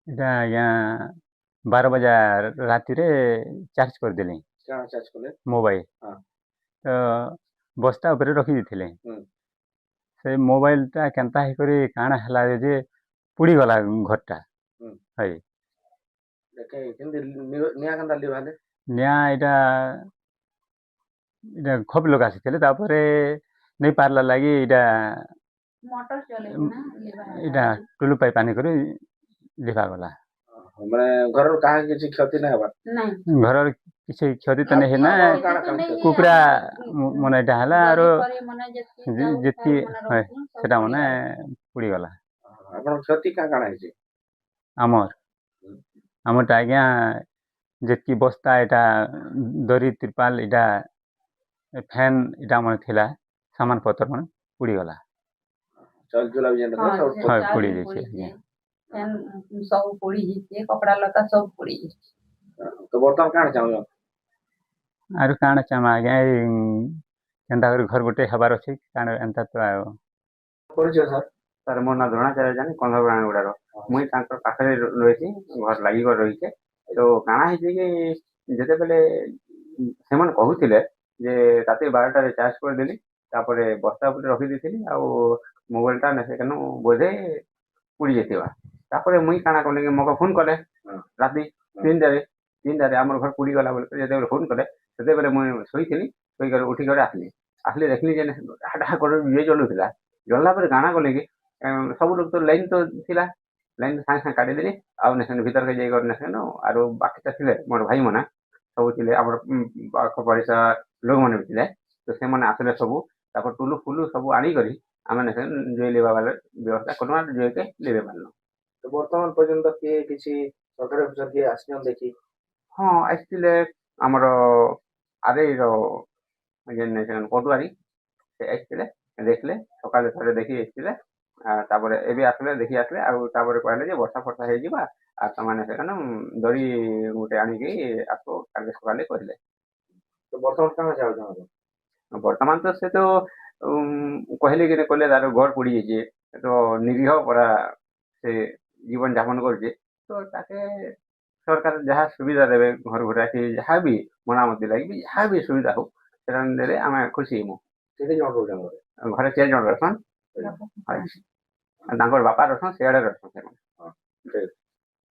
ଏଇଟା ଆଜ୍ଞା 12 ବଜା ରାତିରେ ଚାର୍ଜ କରିଦେଲି କାଣା ଚାର୍ଜ କଲେ? ମୋବାଇଲ। ହଁ। ତ ବସ୍ତା ଉପରେ ରଖି ଦେଇଥିଲେ। ହୁଁ। ସେ ମୋବାଇଲଟା କେନ୍ତା ହେଇକରି କାଣା ହେଲା ଯେ ପୁଡ଼ିଗଲା ଘରଟା। ହୁଁ। ହଇ ଦେଖେ କେମିତି ନିଆଁ କେନ୍ତା ଲିଭାଲେ? ନିଆଁ ଏଇଟା ଖୋବ୍ ଲୋକ ଆସିଥିଲେ ତାପରେ ନେଇ ପାରଲା ଲାଗି ଏଇଟା ଏଇଟା ଟୁଲୁ ପାଇପ୍ ଆନିକରି ଲିଭାଗଲା। ମାନେ ଘରର କାହାର କିଛି କ୍ଷତି ନାଇଁ ହବାର? ଘରର କିଛି କ୍ଷତି ତ ଆଉ ନାଇଁ ହେନା କାଣା କାଣା କୁକୁଡ଼ା ମାନେ ଏଇଟା ହେଲା ଆରୁ ଯେତିକି ହଏ ସେଟା ମାନେ ପୁଡ଼ିଗଲା। ଆପଣଙ୍କ କ୍ଷତି କାଣା କାଣା ହେଇଛି? ଆମରଟା ଆଜ୍ଞା ଯେତିକି ବସ୍ତା ଏଇଟା ଦରି ତ୍ରିପାଲ ଏଇଟା ଫ୍ୟାନ୍ ଏଇଟା ଆମର ଥିଲା ସାମାନ ପତ୍ର ମାନେ ପୁଡ଼ିଗଲା। ଚାଉଲ ଚୁଲା ବି ଯେନ୍ତା ଥିଲା ସବୁ ହଏ ପୁଡ଼ି ଯାଇଛି ଆଜ୍ଞା। ସବୁ ପୋଡ଼ି ଯାଇଛି, କପଡ଼ା ଲତା ସବୁ ପୋଡ଼ି ଯାଇଛି। ତ ବର୍ତ୍ତମାନ କାଣା ଚାହୁଁଛ? ଆରୁ କାଣା ଚାହିଁମା ଆଜ୍ଞା ଏଇ କେନ୍ତା କରି ଘର ଗୋଟେ ହେବାର ଅଛି କାଣା ଏନ୍ତା ତ ଆଉ ପରିଚୟ ସାର୍? ତାର ମୋ ନାଁ ଦ୍ରୋଣାଚାର୍ଯ୍ୟ ଜାନି କନ୍ଧବାଣଗୁଡ଼ାର। ମୁଇଁ ତାଙ୍କର ପାଖରେ ରହିଛି ଘର ଲାଗିକରି ରହିଛେ। ତ କାଣା ହେଇଛି କି ଯେତେବେଳେ ସେମାନେ କହୁଥିଲେ ଯେ ରାତି 12ଟାରେ ଚାର୍ଜ କରିଦେଲି ତାପରେ ବସ୍ତା ଉପରେ ରଖିଦେଇଥିଲି ଆଉ ମୋବାଇଲଟା ସେକେନୁ ବୋଧେ ପୁଡ଼ି ଯାଇଥିବା। ତାପରେ ମୁଇଁ କାଣା କଲି କି ମକେ ଫୋନ୍ କଲେ ରାତି 3ଟାରେ ଆମର ଘର ପୁଡ଼ିଗଲା ବୋଲି ଯେତେବେଳେ ଫୋନ୍ କଲେ ସେତେବେଳେ ମୁଇଁ ଶୋଇଥିଲି ଶୋଇକରି ଉଠିକରି ଆସିଲି ଦେଖିଲି ଯେ ହା କରି ଇଏ ଜଳୁଥିଲା। ଜଳିଲା ପରେ କାଣା କଲି କି ସବୁ ଲୋକ ତ ଲାଇନ୍ ତ ଥିଲା ଲାଇନ୍ ସାଙ୍ଗେ ସାଙ୍ଗେ କାଟିଦେଲି ଆଉ ସେନ ଭିତରକେ ଯାଇକରି ସେନ ଆରୁ ବାକିଟା ଥିଲେ ମୋର ଭାଇମାନେ ସବୁ ଥିଲେ ଆମର ପାଖ ପଡ଼ିଶା ଲୋକମାନେ ବି ଥିଲେ ତ ସେମାନେ ଆସିଲେ ସବୁ ତାପରେ ଟୁଲୁ ଫୁଲୁ ସବୁ ଆଣିକରି ଆମେ ଜୁଇ ଲିଭାବାର ବ୍ୟବସ୍ଥା କଲୁ ଆଉ ଜୁଇକେ ଲିଭେଇ ପାରିଲୁ। ତ ବର୍ତ୍ତମାନ ପର୍ଯ୍ୟନ୍ତ କିଏ କିଛି ସରକାରୀ ଅଫିସର କିଏ ଆସିଛନ୍ତି ଦେଖି? ହଁ ଆସିଥିଲେ ଆମର ଆର୍ଆଇର ପଟୁଆରୀ ସେ ଆସିଥିଲେ ଦେଖିଲେ ସକାଳେ ଥରେ ଦେଖି ଆସିଥିଲେ ତାପରେ ଏବେ ଆସିଲେ ଦେଖି ଆସିଲେ ଆଉ ତାପରେ କହିଲେ ଯେ ବର୍ଷା ଫର୍ଷା ହେଇଯିବା ଆଉ ସେମାନେ ସେକାନ ଦରି ଗୋଟେ ଆଣିକି ଆସ କାଲି ସକାଳେ କହିଲେ। ତ ବର୍ତ୍ତମାନ କାଣା ଚାହୁଁଛ? ବର୍ତ୍ତମାନ ତ ସେ ତ କହିଲେ କି କହିଲେ ତାର ଘର ପୋଡ଼ି ଯାଇଛି ତ ନିରୀହ ପରା ସେ ଜୀବନ ଯାପନ କରୁଛି ତ ତାକେ ସରକାର ଯାହା ସୁବିଧା ଦେବେ ଘର ଭଡ଼ା କି ଯାହା ବି ମରାମତି ଲାଗି ଯାହା ବି ସୁବିଧା ହଉ ସେଟା ଦେଲେ ଆମେ ଖୁସି ହେମୁ। କେତେ ଜଣ ରହୁଛନ୍ ଘରେ? ଘରେ 4 ଜଣ ରହସନ୍ ତାଙ୍କର ବାପା ରହସନ୍ ସିଆଡ଼େ ରହସନ୍ ସେମାନେ।